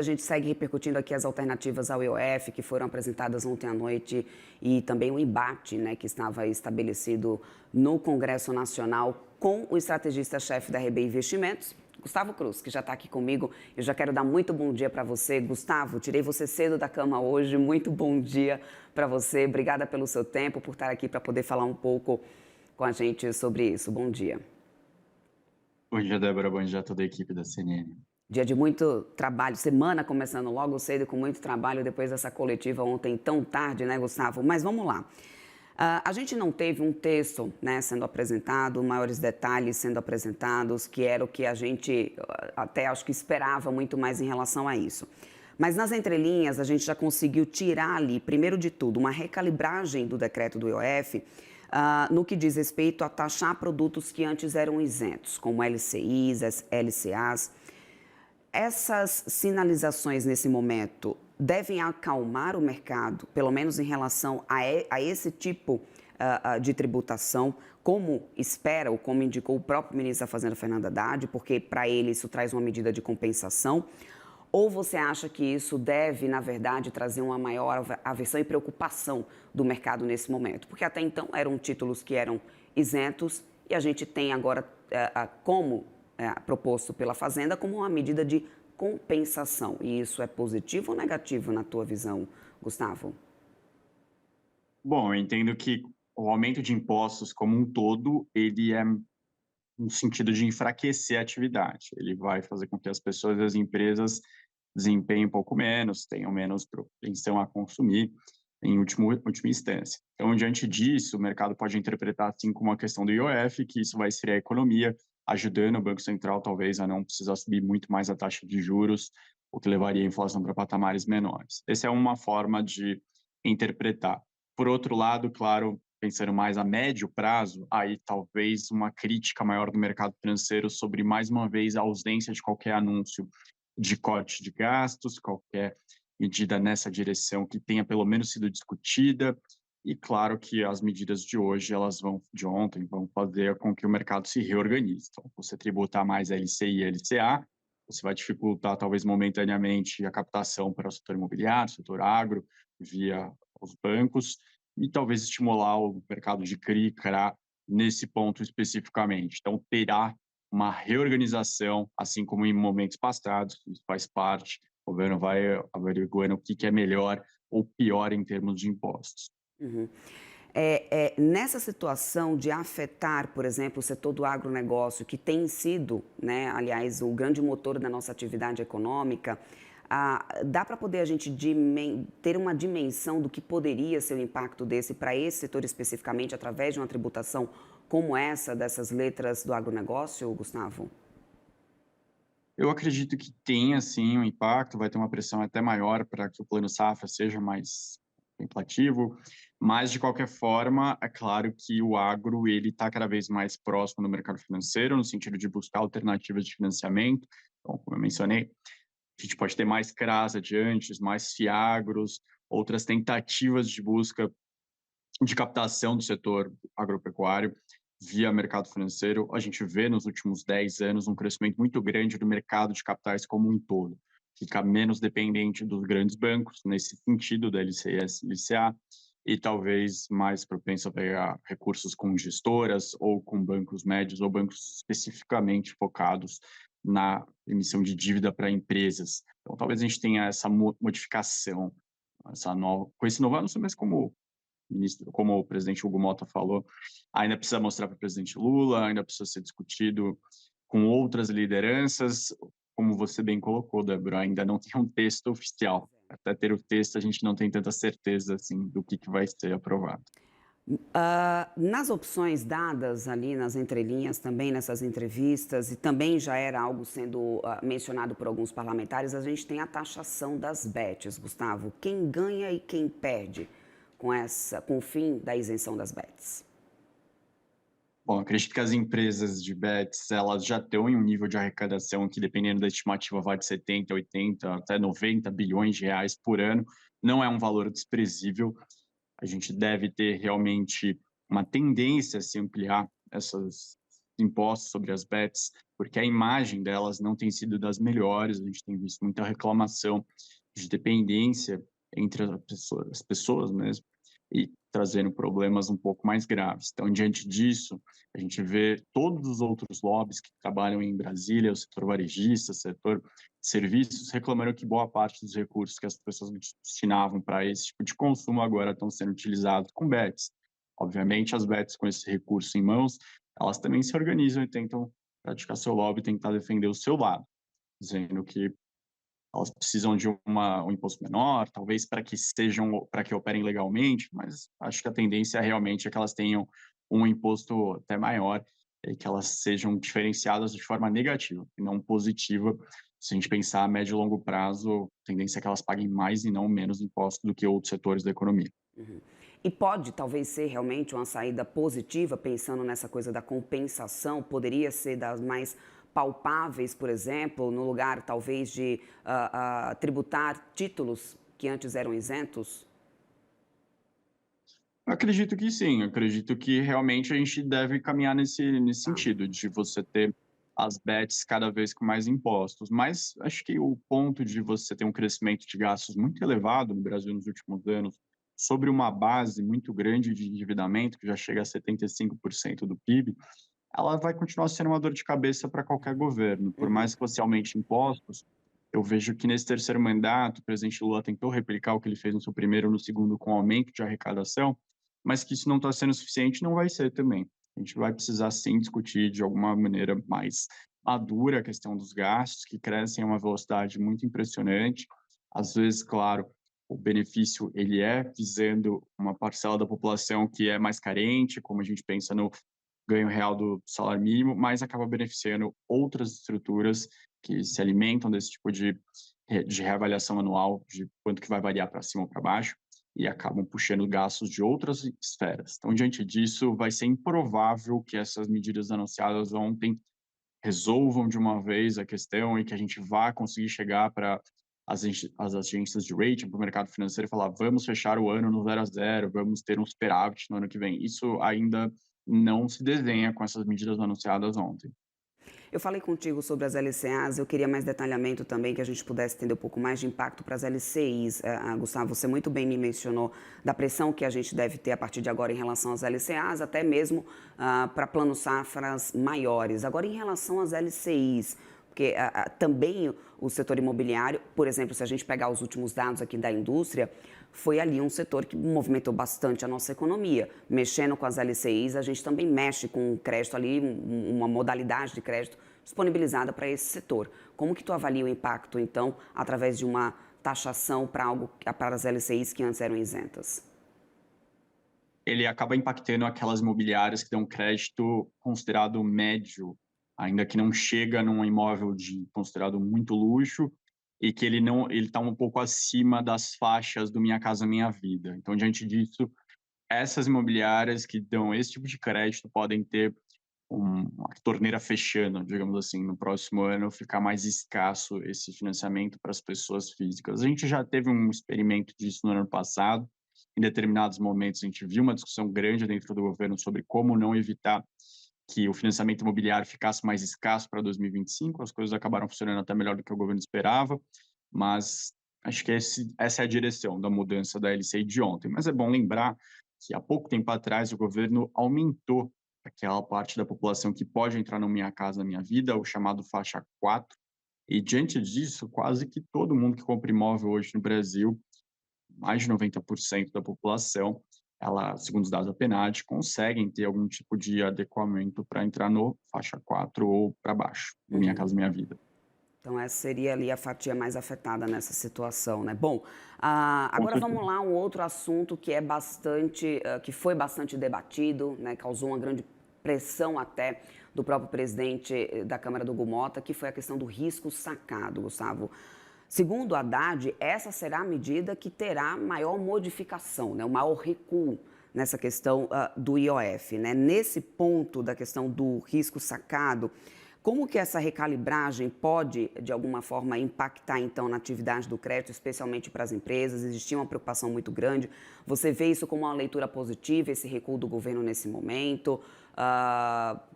A gente segue repercutindo aqui as alternativas ao IOF que foram apresentadas ontem à noite e também o embate, né, que estava estabelecido no Congresso Nacional com o estrategista-chefe da RB Investimentos, Gustavo Cruz, que já está aqui comigo. Eu já quero dar muito bom dia para você. Gustavo, tirei você cedo da cama hoje. Muito bom dia para você. Obrigada pelo seu tempo, por estar aqui para poder falar um pouco com a gente sobre isso. Bom dia. Bom dia, Débora. Bom dia a toda a equipe da CNN. Dia de muito trabalho, semana começando logo cedo com muito trabalho depois dessa coletiva ontem tão tarde, né, Gustavo? Mas vamos lá. A gente não teve um texto, né, sendo apresentado, maiores detalhes sendo apresentados, que era o que a gente até acho que esperava muito mais em relação a isso. Mas nas entrelinhas a gente já conseguiu tirar ali, primeiro de tudo, uma recalibragem do decreto do IOF, no que diz respeito a taxar produtos que antes eram isentos, como LCIs, LCAs. Essas sinalizações nesse momento devem acalmar o mercado, pelo menos em relação a esse tipo de tributação, como espera ou como indicou o próprio ministro da Fazenda, Fernando Haddad, porque para ele isso traz uma medida de compensação? Ou você acha que isso deve, na verdade, trazer uma maior aversão e preocupação do mercado nesse momento? Porque até então eram títulos que eram isentos e a gente tem agora como proposto pela Fazenda como uma medida de compensação. E isso é positivo ou negativo na tua visão, Gustavo? Bom, eu entendo que o aumento de impostos como um todo, ele é no sentido de enfraquecer a atividade. Ele vai fazer com que as pessoas e as empresas desempenhem um pouco menos, tenham menos propensão a consumir em última instância. Então, diante disso, o mercado pode interpretar assim como uma questão do IOF, que isso vai esfriar a economia, ajudando o Banco Central talvez a não precisar subir muito mais a taxa de juros, o que levaria a inflação para patamares menores. Essa é uma forma de interpretar. Por outro lado, claro, pensando mais a médio prazo, aí talvez uma crítica maior do mercado financeiro sobre, mais uma vez, a ausência de qualquer anúncio de corte de gastos, qualquer medida nessa direção que tenha pelo menos sido discutida. E claro que as medidas de hoje, de ontem, vão fazer com que o mercado se reorganize. Então, você tributar mais LCI e LCA, você vai dificultar talvez momentaneamente a captação para o setor imobiliário, setor agro, via os bancos, e talvez estimular o mercado de CRI e CRA nesse ponto especificamente. Então, terá uma reorganização, assim como em momentos passados, isso faz parte, o governo vai averiguando o que é melhor ou pior em termos de impostos. Uhum. Nessa situação de afetar, por exemplo, o setor do agronegócio, que tem sido, né, aliás, o grande motor da nossa atividade econômica, dá para poder a gente ter uma dimensão do que poderia ser o impacto desse para esse setor especificamente, através de uma tributação como essa, dessas letras do agronegócio, Gustavo? Eu acredito que tenha sim um impacto, vai ter uma pressão até maior para que o plano safra seja mais contemplativo, mas de qualquer forma, é claro que o agro ele está cada vez mais próximo do mercado financeiro, no sentido de buscar alternativas de financiamento. Então, como eu mencionei, a gente pode ter mais CRAs adiante, mais FIAGROS, outras tentativas de busca de captação do setor agropecuário via mercado financeiro. A gente vê nos últimos 10 anos um crescimento muito grande do mercado de capitais como um todo. Fica menos dependente dos grandes bancos, nesse sentido da LCS, LCA, e talvez mais propenso a pegar recursos com gestoras ou com bancos médios ou bancos especificamente focados na emissão de dívida para empresas. Então, talvez a gente tenha essa modificação, essa nova, com esse novo anúncio, mas como o presidente Hugo Mota falou, ainda precisa mostrar para o presidente Lula, ainda precisa ser discutido com outras lideranças, como você bem colocou, Débora, ainda não tem um texto oficial. Até ter o texto, a gente não tem tanta certeza assim do que vai ser aprovado. Nas opções dadas ali nas entrelinhas, também nessas entrevistas, e também já era algo sendo mencionado por alguns parlamentares, a gente tem a taxação das bets, Gustavo. Quem ganha e quem perde com o fim da isenção das bets? Bom, acredito que as empresas de bets, elas já estão em um nível de arrecadação que, dependendo da estimativa, vai de 70, 80, até 90 bilhões de reais por ano. Não é um valor desprezível. A gente deve ter realmente uma tendência a se ampliar impostos sobre as bets, porque a imagem delas não tem sido das melhores, a gente tem visto muita reclamação de dependência entre as pessoas mesmo, e trazendo problemas um pouco mais graves. Então, diante disso, a gente vê todos os outros lobbies que trabalham em Brasília, o setor varejista, o setor de serviços, reclamando que boa parte dos recursos que as pessoas destinavam para esse tipo de consumo agora estão sendo utilizados com bets. Obviamente, as bets com esse recurso em mãos, elas também se organizam e tentam praticar seu lobby, tentar defender o seu lado, dizendo que elas precisam de um imposto menor, talvez para que operem legalmente, mas acho que a tendência realmente é que elas tenham um imposto até maior e que elas sejam diferenciadas de forma negativa e não positiva. Se a gente pensar a médio e longo prazo, a tendência é que elas paguem mais e não menos impostos do que outros setores da economia. Uhum. E pode talvez ser realmente uma saída positiva, pensando nessa coisa da compensação, poderia ser das mais palpáveis, por exemplo, no lugar talvez de tributar títulos que antes eram isentos? Acredito que sim, acredito que realmente a gente deve caminhar nesse Tá. sentido, de você ter as bets cada vez com mais impostos, mas acho que o ponto de você ter um crescimento de gastos muito elevado no Brasil nos últimos anos, sobre uma base muito grande de endividamento, que já chega a 75% do PIB, ela vai continuar sendo uma dor de cabeça para qualquer governo. Por Uhum. mais que você aumente impostos, eu vejo que nesse terceiro mandato, o presidente Lula tentou replicar o que ele fez no seu primeiro e no segundo com aumento de arrecadação, mas que isso não está sendo suficiente, não vai ser também. A gente vai precisar sim discutir de alguma maneira mais madura a questão dos gastos, que crescem a uma velocidade muito impressionante. Às vezes, claro, o benefício ele é visando uma parcela da população que é mais carente, como a gente pensa no ganho real do salário mínimo, mas acaba beneficiando outras estruturas que se alimentam desse tipo de reavaliação anual, de quanto que vai variar para cima ou para baixo, e acabam puxando gastos de outras esferas. Então, diante disso, vai ser improvável que essas medidas anunciadas ontem resolvam de uma vez a questão e que a gente vá conseguir chegar para as agências de rating, para o mercado financeiro e falar: vamos fechar o ano no 0 a 0, vamos ter um superávit no ano que vem. Isso ainda não se desenha com essas medidas anunciadas ontem. Eu falei contigo sobre as LCAs, eu queria mais detalhamento também, que a gente pudesse entender um pouco mais de impacto para as LCIs. Gustavo, você muito bem me mencionou da pressão que a gente deve ter a partir de agora em relação às LCAs, até mesmo para planos safras maiores. Agora, em relação às LCIs, porque também o setor imobiliário, por exemplo, se a gente pegar os últimos dados aqui da indústria, foi ali um setor que movimentou bastante a nossa economia. Mexendo com as LCIs, a gente também mexe com o crédito ali, uma modalidade de crédito disponibilizada para esse setor. Como que tu avalia o impacto, então, através de uma taxação para as LCIs que antes eram isentas? Ele acaba impactando aquelas imobiliárias que dão crédito considerado médio, ainda que não chega num imóvel de considerado muito luxo e que ele está um pouco acima das faixas do Minha Casa Minha Vida. Então, diante disso, essas imobiliárias que dão esse tipo de crédito podem ter uma torneira fechando, digamos assim, no próximo ano ficar mais escasso esse financiamento para as pessoas físicas. A gente já teve um experimento disso no ano passado. Em determinados momentos, a gente viu uma discussão grande dentro do governo sobre como não evitar que o financiamento imobiliário ficasse mais escasso para 2025. As coisas acabaram funcionando até melhor do que o governo esperava, mas acho que essa é a direção da mudança da LCI de ontem. Mas é bom lembrar que há pouco tempo atrás o governo aumentou aquela parte da população que pode entrar no Minha Casa Minha Vida, o chamado faixa 4, e diante disso, quase que todo mundo que compra imóvel hoje no Brasil, mais de 90% da população, ela, segundo os dados da PNAD, conseguem ter algum tipo de adequamento para entrar no faixa 4 ou para baixo, do Minha Uhum. Casa Minha Vida. Então, essa seria ali a fatia mais afetada nessa situação, né? Bom, Com agora vamos certeza. lá, um outro assunto que é bastante, que foi bastante debatido, né? Causou uma grande pressão até do próprio presidente da Câmara do Gumota, que foi a questão do risco sacado, Gustavo. Segundo a Haddad, essa será a medida que terá maior modificação, né? O maior recuo nessa questão do IOF, né? Nesse ponto da questão do risco sacado, como que essa recalibragem pode, de alguma forma, impactar, então, na atividade do crédito, especialmente para as empresas? Existia uma preocupação muito grande. Você vê isso como uma leitura positiva, esse recuo do governo nesse momento?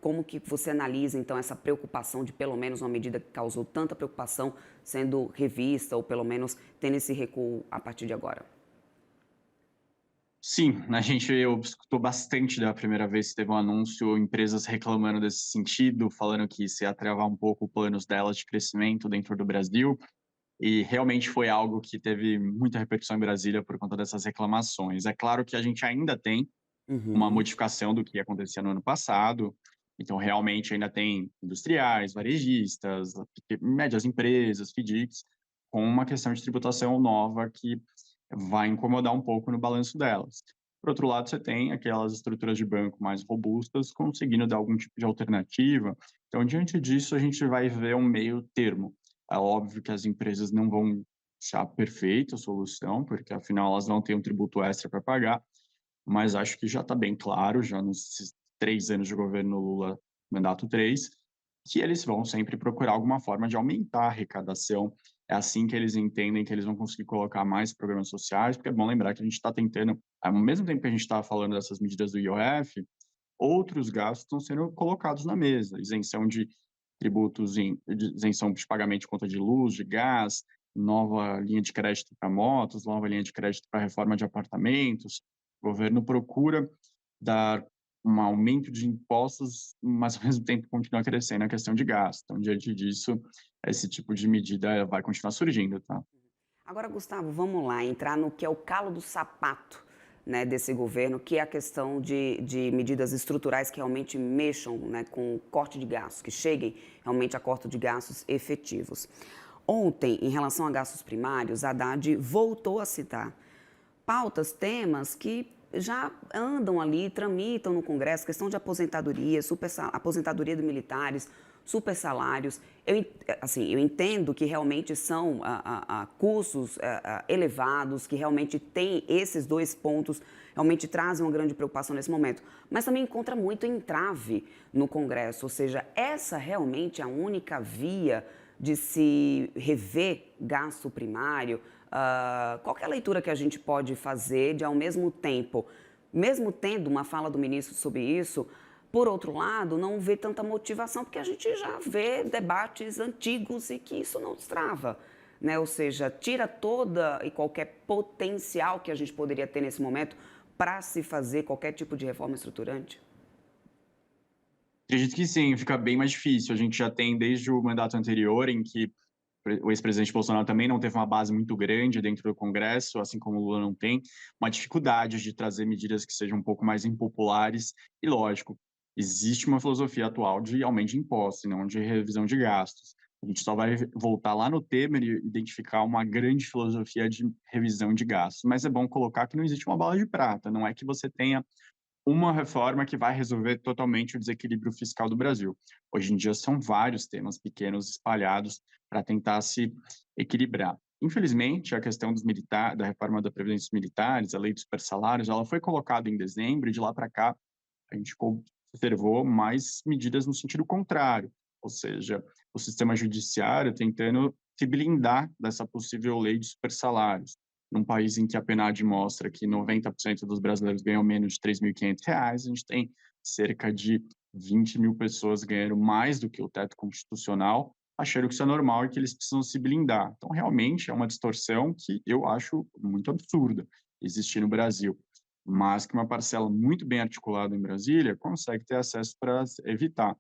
Como que você analisa, então, essa preocupação de, pelo menos, uma medida que causou tanta preocupação sendo revista ou, pelo menos, tendo esse recuo a partir de agora? Sim, a gente eu escutou bastante da primeira vez que teve um anúncio, empresas reclamando desse sentido, falando que isso ia travar um pouco planos delas de crescimento dentro do Brasil, e realmente foi algo que teve muita repercussão em Brasília por conta dessas reclamações. É claro que a gente ainda tem uma Uhum. modificação do que acontecia no ano passado, então realmente ainda tem industriais, varejistas, médias empresas, FDICs, com uma questão de tributação nova que vai incomodar um pouco no balanço delas. Por outro lado, você tem aquelas estruturas de banco mais robustas conseguindo dar algum tipo de alternativa. Então, diante disso, a gente vai ver um meio termo. É óbvio que as empresas não vão achar perfeita a solução, porque afinal elas não têm um tributo extra para pagar, mas acho que já está bem claro, já nos 3 anos de governo Lula, mandato 3, que eles vão sempre procurar alguma forma de aumentar a arrecadação. É assim que eles entendem que eles vão conseguir colocar mais programas sociais, porque é bom lembrar que a gente está tentando, ao mesmo tempo que a gente está falando dessas medidas do IOF, outros gastos estão sendo colocados na mesa, isenção de tributos, isenção de pagamento de conta de luz, de gás, nova linha de crédito para motos, nova linha de crédito para reforma de apartamentos. O governo procura dar um aumento de impostos, mas ao mesmo tempo continua crescendo a questão de gasto. Então, diante disso, esse tipo de medida vai continuar surgindo, tá? Agora, Gustavo, vamos lá, entrar no que é o calo do sapato, né, desse governo, que é a questão de medidas estruturais que realmente mexam, né, com o corte de gastos, que cheguem realmente a corte de gastos efetivos. Ontem, em relação a gastos primários, a Haddad voltou a citar pautas, temas que já andam ali, tramitam no Congresso, questão de aposentadoria, aposentadoria dos militares, super salários. Eu entendo que realmente são custos elevados, que realmente tem esses dois pontos, realmente trazem uma grande preocupação nesse momento. Mas também encontra muito entrave no Congresso, ou seja, essa realmente é a única via de se rever gasto primário. Qual que é a leitura que a gente pode fazer de, ao mesmo tempo, mesmo tendo uma fala do ministro sobre isso, por outro lado, não ver tanta motivação, porque a gente já vê debates antigos e que isso não destrava, né? Ou seja, tira toda e qualquer potencial que a gente poderia ter nesse momento para se fazer qualquer tipo de reforma estruturante? Acredito que sim, fica bem mais difícil. A gente já tem desde o mandato anterior, em que o ex-presidente Bolsonaro também não teve uma base muito grande dentro do Congresso, assim como o Lula não tem, uma dificuldade de trazer medidas que sejam um pouco mais impopulares. E, lógico, existe uma filosofia atual de aumento de impostos, e não de revisão de gastos. A gente só vai voltar lá no Temer e identificar uma grande filosofia de revisão de gastos. Mas é bom colocar que não existe uma bala de prata, não é que você tenha uma reforma que vai resolver totalmente o desequilíbrio fiscal do Brasil. Hoje em dia são vários temas pequenos espalhados para tentar se equilibrar. Infelizmente, a questão da reforma da Previdência dos Militares, a lei dos supersalários, ela foi colocada em dezembro e de lá para cá a gente observou mais medidas no sentido contrário, ou seja, o sistema judiciário tentando se blindar dessa possível lei de supersalários. Num país em que a PNAD mostra que 90% dos brasileiros ganham menos de R$ 3.500, a gente tem cerca de 20 mil pessoas ganhando mais do que o teto constitucional, achando que isso é normal e que eles precisam se blindar. Então, realmente, é uma distorção que eu acho muito absurda existir no Brasil, mas que uma parcela muito bem articulada em Brasília consegue ter acesso para evitar.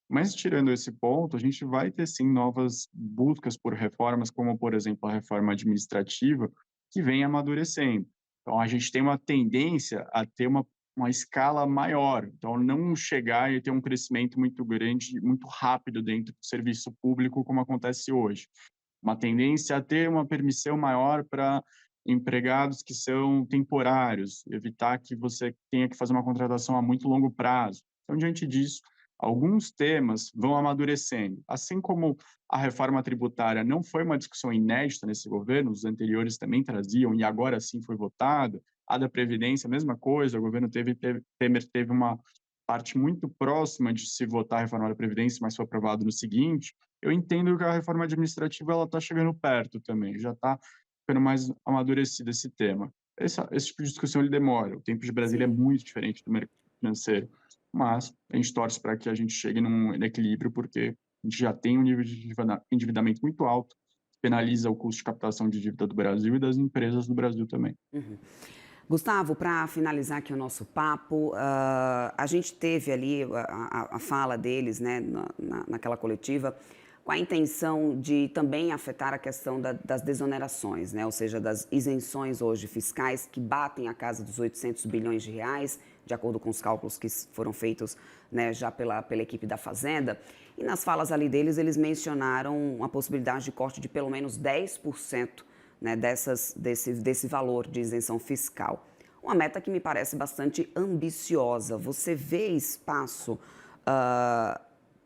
Mas tirando esse ponto, a gente vai ter sim novas buscas por reformas, como por exemplo a reforma administrativa, que vem amadurecendo. Então a gente tem uma tendência a ter uma escala maior, então não chegar e ter um crescimento muito grande, muito rápido dentro do serviço público, como acontece hoje. Uma tendência a ter uma permissão maior para empregados que são temporários, evitar que você tenha que fazer uma contratação a muito longo prazo. Então, diante disso, alguns temas vão amadurecendo. Assim como a reforma tributária não foi uma discussão inédita nesse governo, os anteriores também traziam e agora sim foi votada. A da Previdência, a mesma coisa, o governo Temer teve uma parte muito próxima de se votar a reforma da Previdência, mas foi aprovado no seguinte. Eu entendo que a reforma administrativa ela está chegando perto também, já está ficando mais amadurecido esse tema. Esse tipo de discussão ele demora, o tempo de Brasília é Sim. muito diferente do mercado financeiro. mas a gente torce para que a gente chegue num equilíbrio, porque a gente já tem um nível de endividamento muito alto, que penaliza o custo de captação de dívida do Brasil e das empresas do Brasil também. Uhum. Gustavo, para finalizar aqui o nosso papo, a gente teve ali a fala deles, né, naquela coletiva, com a intenção de também afetar a questão das desonerações, né, ou seja, das isenções hoje fiscais que batem a casa dos 800 bilhões de reais, de acordo com os cálculos que foram feitos, né, já pela equipe da Fazenda. E nas falas ali deles, eles mencionaram a possibilidade de corte de pelo menos 10%, né, desse valor de isenção fiscal. Uma meta que me parece bastante ambiciosa. Você vê espaço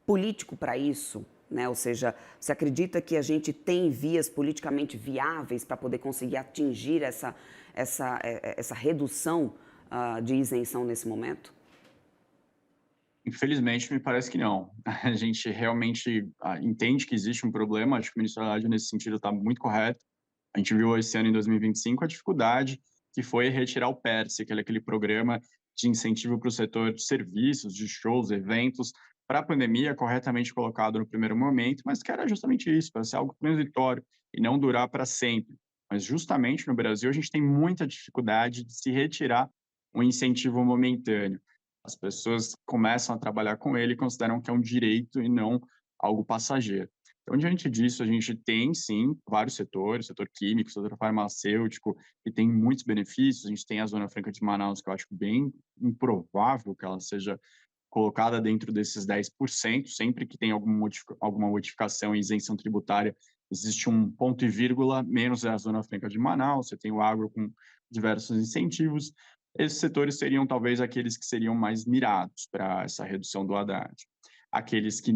político para isso? Né? Ou seja, você acredita que a gente tem vias politicamente viáveis para poder conseguir atingir essa redução de isenção nesse momento? Infelizmente, me parece que não. A gente realmente entende que existe um problema, acho que o ministro Haddad, nesse sentido, está muito correto. A gente viu esse ano, em 2025, a dificuldade que foi retirar o PERSE, que é aquele programa de incentivo para o setor de serviços, de shows, eventos, para a pandemia, corretamente colocado no primeiro momento, mas que era justamente isso, para ser algo transitório e não durar para sempre. Mas justamente no Brasil, a gente tem muita dificuldade de se retirar um incentivo momentâneo. As pessoas começam a trabalhar com ele e consideram que é um direito e não algo passageiro. Então, diante disso, a gente tem, sim, vários setores, setor químico, setor farmacêutico, que tem muitos benefícios. A gente tem a Zona Franca de Manaus, que eu acho bem improvável que ela seja colocada dentro desses 10%. Sempre que tem alguma modificação em isenção tributária, existe um ponto e vírgula, menos é a Zona Franca de Manaus, você tem o agro com diversos incentivos. Esses setores seriam talvez aqueles que seriam mais mirados para essa redução do Haddad. Aqueles que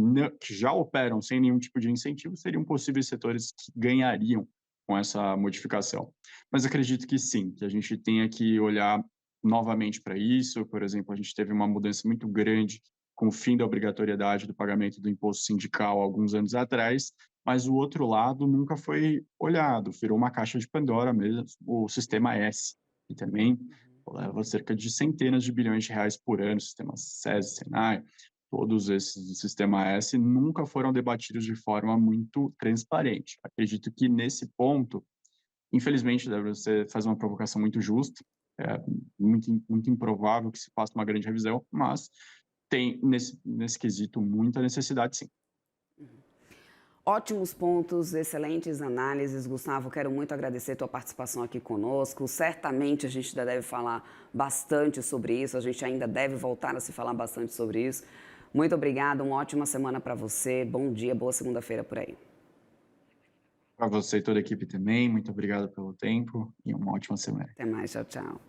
já operam sem nenhum tipo de incentivo seriam possíveis setores que ganhariam com essa modificação. Mas acredito que sim, que a gente tenha que olhar novamente para isso. Por exemplo, a gente teve uma mudança muito grande com o fim da obrigatoriedade do pagamento do imposto sindical alguns anos atrás, mas o outro lado nunca foi olhado, virou uma caixa de Pandora mesmo, o sistema S, que também leva cerca de centenas de bilhões de reais por ano, sistema SES, Senai, todos esses do sistema S nunca foram debatidos de forma muito transparente. Acredito que nesse ponto, infelizmente, você faz uma provocação muito justa, é muito improvável que se faça uma grande revisão, mas tem nesse quesito muita necessidade, sim. Ótimos pontos, excelentes análises. Gustavo, quero muito agradecer a tua participação aqui conosco. Certamente a gente ainda deve falar bastante sobre isso, a gente ainda deve voltar a se falar bastante sobre isso. Muito obrigada, uma ótima semana para você. Bom dia, boa segunda-feira por aí. Para você e toda a equipe também, muito obrigado pelo tempo e uma ótima semana. Até mais, tchau, tchau.